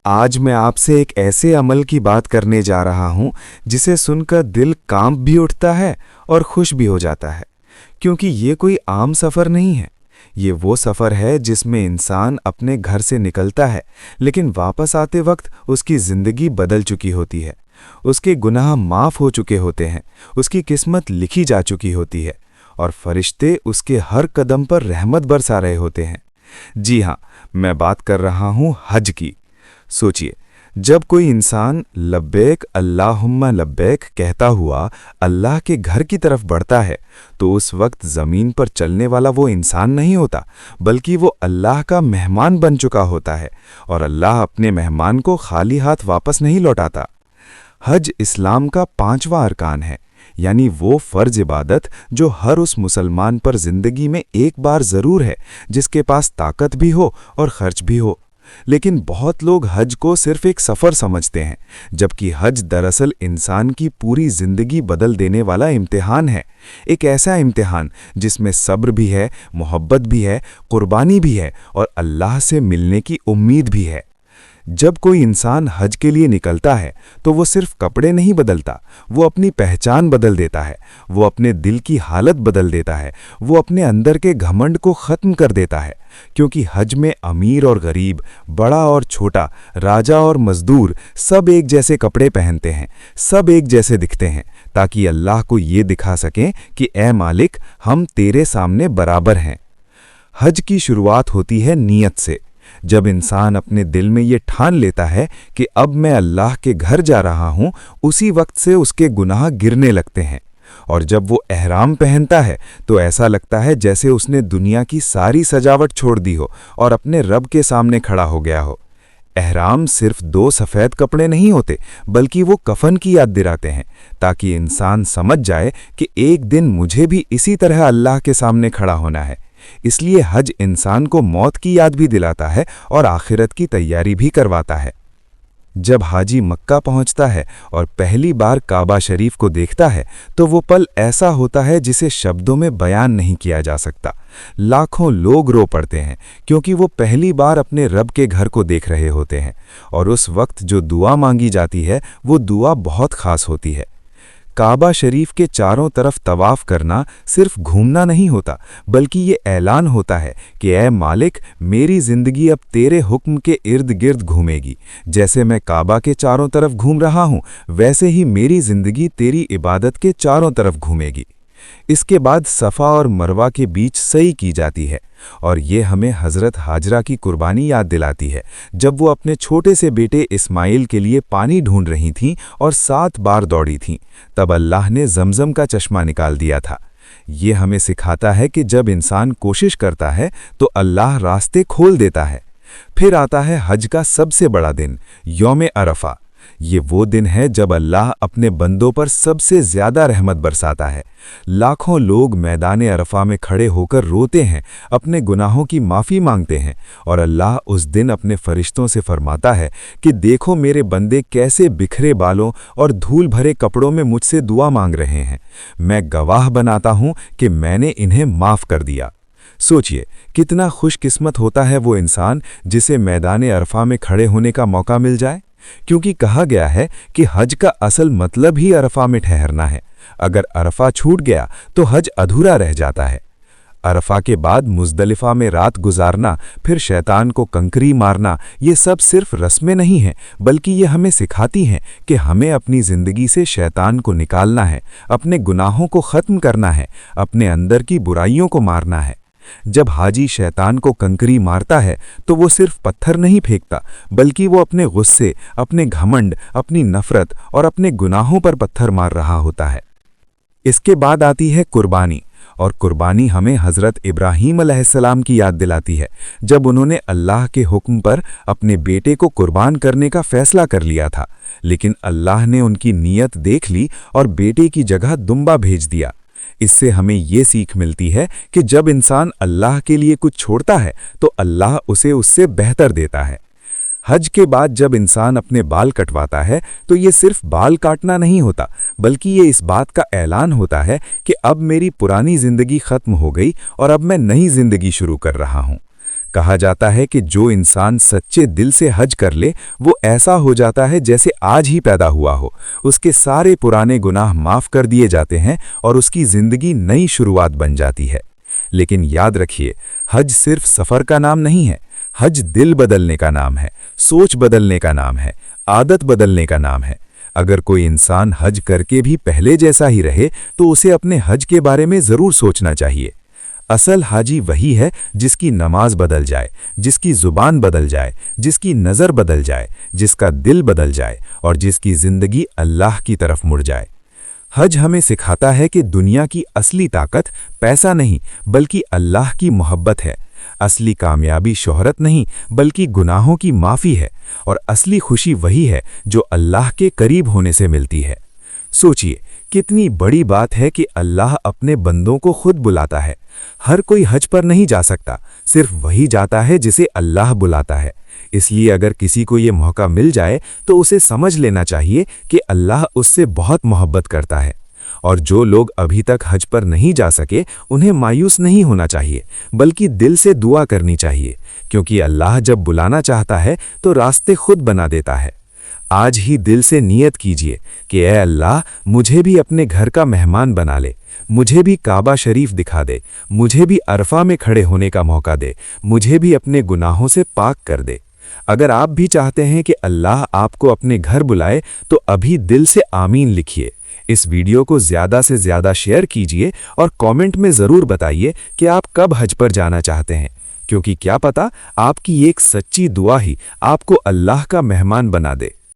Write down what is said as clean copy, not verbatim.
آج میں آپ سے ایک ایسے عمل کی بات کرنے جا رہا ہوں جسے سن کر دل کانپ بھی اٹھتا ہے اور خوش بھی ہو جاتا ہے، کیونکہ یہ کوئی عام سفر نہیں ہے۔ یہ وہ سفر ہے جس میں انسان اپنے گھر سے نکلتا ہے، لیکن واپس آتے وقت اس کی زندگی بدل چکی ہوتی ہے، اس کے گناہ معاف ہو چکے ہوتے ہیں، اس کی قسمت لکھی جا چکی ہوتی ہے، اور فرشتے اس کے ہر قدم پر رحمت برسا رہے ہوتے ہیں۔ جی ہاں، میں بات کر رہا ہوں حج کی۔ سوچئے، جب کوئی انسان لبیک اللہم لبیک کہتا ہوا اللہ کے گھر کی طرف بڑھتا ہے تو اس وقت زمین پر چلنے والا وہ انسان نہیں ہوتا، بلکہ وہ اللہ کا مہمان بن چکا ہوتا ہے، اور اللہ اپنے مہمان کو خالی ہاتھ واپس نہیں لوٹاتا۔ حج اسلام کا 5واں ارکان ہے، یعنی وہ فرض عبادت جو ہر اس مسلمان پر زندگی میں ایک بار ضرور ہے جس کے پاس طاقت بھی ہو اور خرچ بھی ہو۔ لیکن بہت لوگ حج کو صرف ایک سفر سمجھتے ہیں، جبکہ حج دراصل انسان کی پوری زندگی بدل دینے والا امتحان ہے۔ ایک ایسا امتحان جس میں صبر بھی ہے، محبت بھی ہے، قربانی بھی ہے، اور اللہ سے ملنے کی امید بھی ہے۔ جب کوئی انسان حج کے لیے نکلتا ہے تو وہ صرف کپڑے نہیں بدلتا، وہ اپنی پہچان بدل دیتا ہے، وہ اپنے دل کی حالت بدل دیتا ہے، وہ اپنے اندر کے گھمنڈ کو ختم کر دیتا ہے، کیونکہ حج میں امیر اور غریب، بڑا اور چھوٹا، راجا اور مزدور سب ایک جیسے کپڑے پہنتے ہیں، سب ایک جیسے دکھتے ہیں، تاکہ اللہ کو یہ دکھا سکیں کہ اے مالک، ہم تیرے سامنے برابر ہیں۔ حج کی شروعات ہوتی ہے نیت سے۔ جب انسان اپنے دل میں یہ ٹھان لیتا ہے کہ اب میں اللہ کے گھر جا رہا ہوں، اسی وقت سے اس کے گناہ گرنے لگتے ہیں، اور جب وہ احرام پہنتا ہے تو ایسا لگتا ہے جیسے اس نے دنیا کی ساری سجاوٹ چھوڑ دی ہو اور اپنے رب کے سامنے کھڑا ہو گیا ہو۔ احرام صرف 2 سفید کپڑے نہیں ہوتے، بلکہ وہ کفن کی یاد دلاتے ہیں، تاکہ انسان سمجھ جائے کہ ایک دن مجھے بھی اسی طرح اللہ کے سامنے کھڑا ہونا ہے۔ اس لیے حج انسان کو موت کی یاد بھی دلاتا ہے اور آخرت کی تیاری بھی کرواتا ہے۔ جب حاجی مکہ پہنچتا ہے اور پہلی بار کعبہ شریف کو دیکھتا ہے تو وہ پل ایسا ہوتا ہے جسے شبدوں میں بیان نہیں کیا جا سکتا۔ لاکھوں لوگ رو پڑتے ہیں، کیونکہ وہ پہلی بار اپنے رب کے گھر کو دیکھ رہے ہوتے ہیں، اور اس وقت جو دعا مانگی جاتی ہے وہ دعا بہت خاص ہوتی ہے۔ کعبہ شریف کے چاروں طرف طواف کرنا صرف گھومنا نہیں ہوتا، بلکہ یہ اعلان ہوتا ہے کہ اے مالک، میری زندگی اب تیرے حکم کے ارد گرد گھومے گی۔ جیسے میں کعبہ کے چاروں طرف گھوم رہا ہوں، ویسے ہی میری زندگی تیری عبادت کے چاروں طرف گھومے گی۔ اس کے بعد صفا اور مروہ کے بیچ سعی کی جاتی ہے، اور یہ ہمیں حضرت ہاجرہ کی قربانی یاد دلاتی ہے، جب وہ اپنے چھوٹے سے بیٹے اسماعیل کے لیے پانی ڈھونڈ رہی تھیں اور 7 بار دوڑی تھیں، تب اللہ نے زمزم کا چشمہ نکال دیا تھا۔ یہ ہمیں سکھاتا ہے کہ جب انسان کوشش کرتا ہے تو اللہ راستے کھول دیتا ہے۔ پھر آتا ہے حج کا سب سے بڑا دن، یوم عرفہ۔ یہ وہ دن ہے جب اللہ اپنے بندوں پر سب سے زیادہ رحمت برساتا ہے۔ لاکھوں لوگ میدان عرفہ میں کھڑے ہو کر روتے ہیں، اپنے گناہوں کی معافی مانگتے ہیں، اور اللہ اس دن اپنے فرشتوں سے فرماتا ہے کہ دیکھو میرے بندے کیسے بکھرے بالوں اور دھول بھرے کپڑوں میں مجھ سے دعا مانگ رہے ہیں، میں گواہ بناتا ہوں کہ میں نے انہیں معاف کر دیا۔ سوچئے، کتنا خوش قسمت ہوتا ہے وہ انسان جسے میدان عرفہ میں کھڑے ہونے کا موقع مل جائے، کیونکہ کہا گیا ہے کہ حج کا اصل مطلب ہی عرفہ میں ٹھہرنا ہے۔ اگر عرفہ چھوٹ گیا تو حج ادھورا رہ جاتا ہے۔ عرفہ کے بعد مزدلفہ میں رات گزارنا، پھر شیطان کو کنکری مارنا، یہ سب صرف رسمیں نہیں ہیں، بلکہ یہ ہمیں سکھاتی ہیں کہ ہمیں اپنی زندگی سے شیطان کو نکالنا ہے، اپنے گناہوں کو ختم کرنا ہے، اپنے اندر کی برائیوں کو مارنا ہے۔ جب حاجی شیطان کو کنکری مارتا ہے تو وہ صرف پتھر نہیں پھینکتا، بلکہ وہ اپنے غصے، اپنے گھمنڈ، اپنی نفرت اور اپنے گناہوں پر پتھر مار رہا ہوتا ہے۔ اس کے بعد آتی ہے قربانی، اور قربانی ہمیں حضرت ابراہیم علیہ السلام کی یاد دلاتی ہے، جب انہوں نے اللہ کے حکم پر اپنے بیٹے کو قربان کرنے کا فیصلہ کر لیا تھا، لیکن اللہ نے ان کی نیت دیکھ لی اور بیٹے کی جگہ دمبا بھیج دیا۔ اس سے ہمیں یہ سیکھ ملتی ہے کہ جب انسان اللہ کے لیے کچھ چھوڑتا ہے تو اللہ اسے اس سے بہتر دیتا ہے۔ حج کے بعد جب انسان اپنے بال کٹواتا ہے تو یہ صرف بال کاٹنا نہیں ہوتا، بلکہ یہ اس بات کا اعلان ہوتا ہے کہ اب میری پرانی زندگی ختم ہو گئی اور اب میں نئی زندگی شروع کر رہا ہوں۔ کہا جاتا ہے کہ جو انسان سچے دل سے حج کر لے وہ ایسا ہو جاتا ہے جیسے آج ہی پیدا ہوا ہو، اس کے سارے پرانے گناہ معاف کر دیے جاتے ہیں اور اس کی زندگی نئی شروعات بن جاتی ہے۔ لیکن یاد رکھیے، حج صرف سفر کا نام نہیں ہے، حج دل بدلنے کا نام ہے، سوچ بدلنے کا نام ہے، عادت بدلنے کا نام ہے۔ اگر کوئی انسان حج کر کے بھی پہلے جیسا ہی رہے تو اسے اپنے حج کے بارے میں ضرور سوچنا چاہیے۔ اصل حاجی وہی ہے جس کی نماز بدل جائے، جس کی زبان بدل جائے، جس کی نظر بدل جائے، جس کا دل بدل جائے اور جس کی زندگی اللہ کی طرف مڑ جائے۔ حج ہمیں سکھاتا ہے کہ دنیا کی اصلی طاقت پیسہ نہیں بلکہ اللہ کی محبت ہے، اصلی کامیابی شہرت نہیں بلکہ گناہوں کی معافی ہے، اور اصلی خوشی وہی ہے جو اللہ کے قریب ہونے سے ملتی ہے۔ سوچئے، کتنی بڑی بات ہے کہ اللہ اپنے بندوں کو خود بلاتا ہے۔ ہر کوئی حج پر نہیں جا سکتا، صرف وہی جاتا ہے جسے اللہ بلاتا ہے۔ اس لیے اگر کسی کو یہ موقع مل جائے تو اسے سمجھ لینا چاہیے کہ اللہ اس سے بہت محبت کرتا ہے۔ اور جو لوگ ابھی تک حج پر نہیں جا سکے انہیں مایوس نہیں ہونا چاہیے، بلکہ دل سے دعا کرنی چاہیے، کیونکہ اللہ جب بلانا چاہتا ہے تو راستے خود بنا دیتا ہے۔ آج ہی دل سے نیت کیجئے کہ اے اللہ، مجھے بھی اپنے گھر کا مہمان بنا لے، مجھے بھی کعبہ شریف دکھا دے، مجھے بھی عرفہ میں کھڑے ہونے کا موقع دے، مجھے بھی اپنے گناہوں سے پاک کر دے۔ اگر آپ بھی چاہتے ہیں کہ اللہ آپ کو اپنے گھر بلائے تو ابھی دل سے آمین لکھیے۔ اس ویڈیو کو زیادہ سے زیادہ شیئر کیجئے اور کامنٹ میں ضرور بتائیے کہ آپ کب حج پر جانا چاہتے ہیں، کیونکہ کیا پتہ آپ کی ایک سچی دعا ہی آپ کو اللہ کا مہمان بنا دے۔